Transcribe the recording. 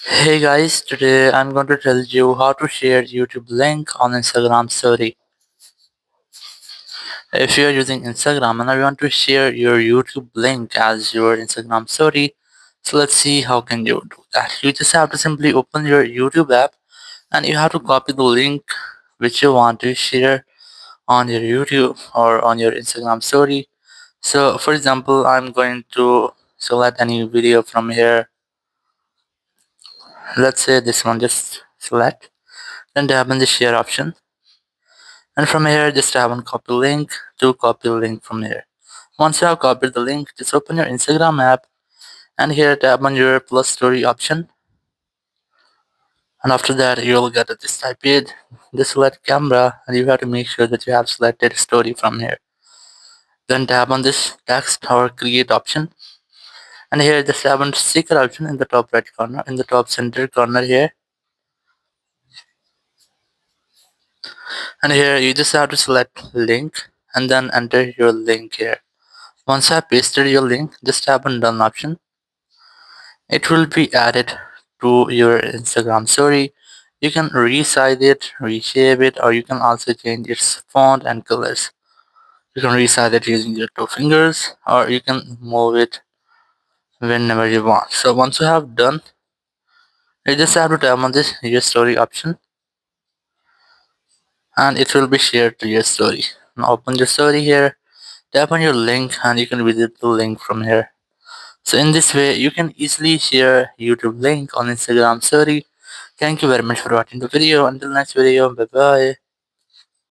Hey guys, today I'm going to tell you how to share YouTube link on Instagram story. If you are using Instagram and I want to share your YouTube link as your Instagram story, so let's see how can you do that. You just have to simply open your YouTube app and you have to copy the link which you want to share on your YouTube or on your Instagram story. So for example, I'm going to select any video from here. Let's say this one, just select. Then tap on the share option. And from here, just have one copy link to copy link from here. Once you have copied the link, just open your Instagram app and here tap on your plus story option. And after that, you'll get this type page. Just select camera and you have to make sure that you have selected story from here. Then tap on this text or create option. And here just have one sticker option in the top right corner, in the top center corner here. And here you just have to select link and then enter your link here. Once I pasted your link, just tap on done option. It will be added to your Instagram story. You can resize it, reshape it, or you can also change its font and colors. You can resize it using your two fingers, or you can move it whenever you want. So once you have done, you just have to tap on this your story option and it will be shared to your story. Now open your story here, tap on your link and you can visit the link from here. So in this way, you can easily share YouTube link on Instagram story. Thank you very much for watching the video. Until next video, bye bye.